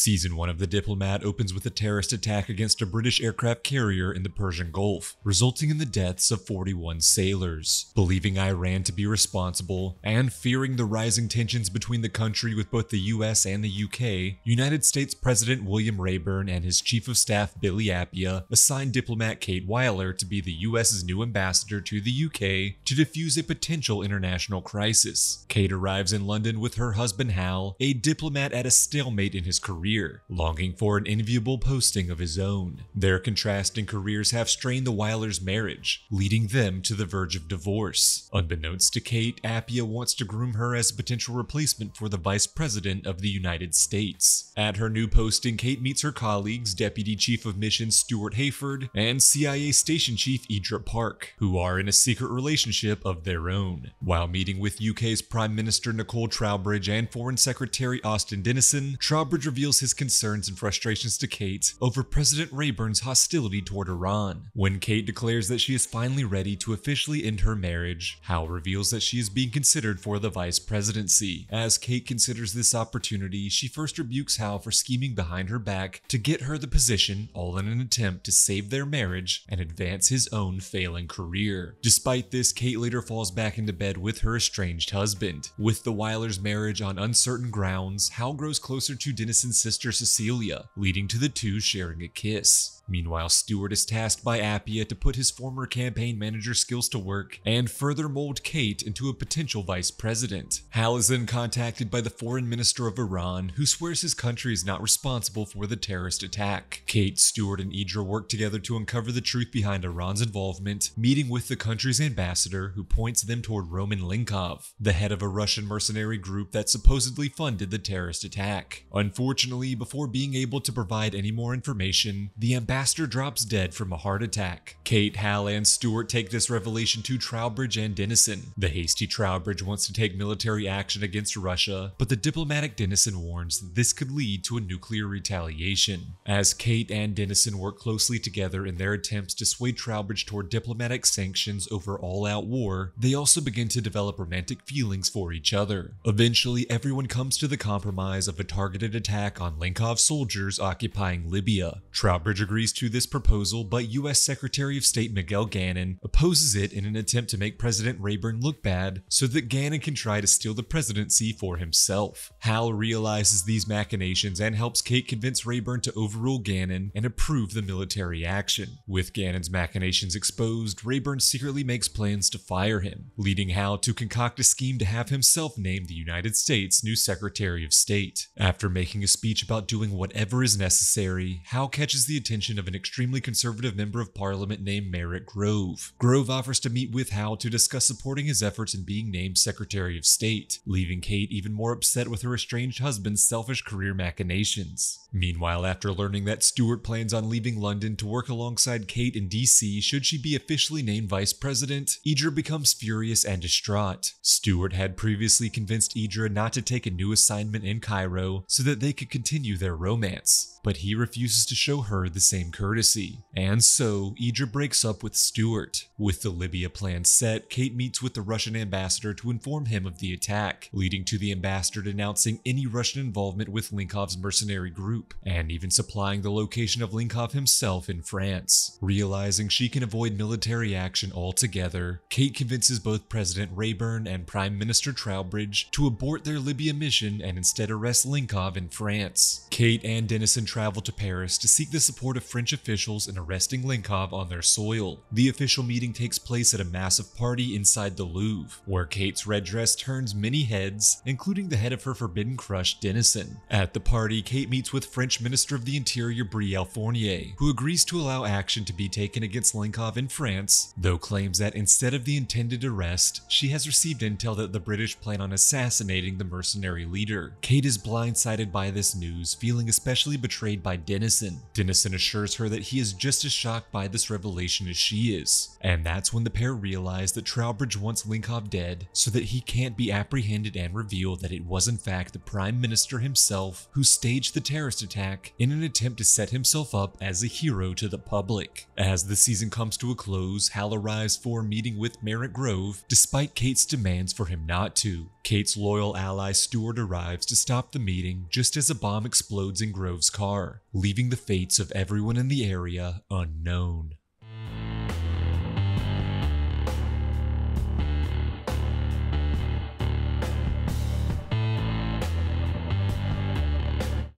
Season 1 of The Diplomat opens with a terrorist attack against a British aircraft carrier in the Persian Gulf, resulting in the deaths of 41 sailors. Believing Iran to be responsible, and fearing the rising tensions between the country with both the US and the UK, United States President William Rayburn and his Chief of Staff Billie Appiah assigned diplomat Kate Wyler to be the US's new ambassador to the UK to defuse a potential international crisis. Kate arrives in London with her husband Hal, a diplomat at a stalemate in his career, longing for an enviable posting of his own. Their contrasting careers have strained the Wyler's marriage, leading them to the verge of divorce. Unbeknownst to Kate, Appiah wants to groom her as a potential replacement for the Vice President of the United States. At her new posting, Kate meets her colleagues, Deputy Chief of Mission Stuart Hayford and CIA Station Chief Eidra Park, who are in a secret relationship of their own. While meeting with UK's Prime Minister Nicol Trowbridge and Foreign Secretary Dennison, Trowbridge reveals his concerns and frustrations to Kate over President Rayburn's hostility toward Iran. When Kate declares that she is finally ready to officially end her marriage, Hal reveals that she is being considered for the vice presidency. As Kate considers this opportunity, she first rebukes Hal for scheming behind her back to get her the position, all in an attempt to save their marriage and advance his own failing career. Despite this, Kate later falls back into bed with her estranged husband. With the Wyler's marriage on uncertain grounds, Hal grows closer to Dennison's sister Cecilia, leading to the two sharing a kiss. Meanwhile, Stuart is tasked by Appiah to put his former campaign manager skills to work and further mold Kate into a potential vice president. Hal is then contacted by the foreign minister of Iran, who swears his country is not responsible for the terrorist attack. Kate, Stuart, and Eidra work together to uncover the truth behind Iran's involvement, meeting with the country's ambassador, who points them toward Roman Linkov, the head of a Russian mercenary group that supposedly funded the terrorist attack. Unfortunately, before being able to provide any more information, the ambassador drops dead from a heart attack. Kate, Hal, and Stuart take this revelation to Trowbridge and Dennison. The hasty Trowbridge wants to take military action against Russia, but the diplomatic Dennison warns that this could lead to a nuclear retaliation. As Kate and Dennison work closely together in their attempts to sway Trowbridge toward diplomatic sanctions over all-out war, they also begin to develop romantic feelings for each other. Eventually, everyone comes to the compromise of a targeted attack on Linkov's soldiers occupying Libya. Trowbridge agrees to this proposal, but US Secretary of State Miguel Ganon opposes it in an attempt to make President Rayburn look bad so that Ganon can try to steal the presidency for himself. Hal realizes these machinations and helps Kate convince Rayburn to overrule Ganon and approve the military action. With Ganon's machinations exposed, Rayburn secretly makes plans to fire him, leading Hal to concoct a scheme to have himself named the United States' new Secretary of State. After making a speech about doing whatever is necessary, Hal catches the attention of an extremely conservative member of parliament named Merritt Grove. Grove offers to meet with Hal to discuss supporting his efforts in being named Secretary of State, leaving Kate even more upset with her estranged husband's selfish career machinations. Meanwhile, after learning that Stuart plans on leaving London to work alongside Kate in DC should she be officially named vice president, Eidra becomes furious and distraught. Stuart had previously convinced Eidra not to take a new assignment in Cairo so that they could continue their romance, but he refuses to show her the same courtesy. And so, Eidra breaks up with Stuart. With the Libya plan set, Kate meets with the Russian ambassador to inform him of the attack, leading to the ambassador denouncing any Russian involvement with Linkov's mercenary group, and even supplying the location of Linkov himself in France. Realizing she can avoid military action altogether, Kate convinces both President Rayburn and Prime Minister Trowbridge to abort their Libya mission and instead arrest Linkov in France. Kate and Dennison travel to Paris to seek the support of French officials in arresting Linkov on their soil. The official meeting takes place at a massive party inside the Louvre, where Kate's red dress turns many heads, including the head of her forbidden crush Dennison. At the party, Kate meets with French Minister of the Interior Brielle Fournier, who agrees to allow action to be taken against Linkov in France, though claims that instead of the intended arrest, she has received intel that the British plan on assassinating the mercenary leader. Kate is blindsided by this news, feeling especially betrayed by Dennison. Dennison assures assures her that he is just as shocked by this revelation as she is. And that's when the pair realize that Trowbridge wants Linkoff dead so that he can't be apprehended and reveal that it was in fact the Prime Minister himself who staged the terrorist attack in an attempt to set himself up as a hero to the public. As the season comes to a close, Hal arrives for a meeting with Merritt Grove despite Kate's demands for him not to. Kate's loyal ally Stuart arrives to stop the meeting just as a bomb explodes in Grove's car, leaving the fates of everyone in the area unknown.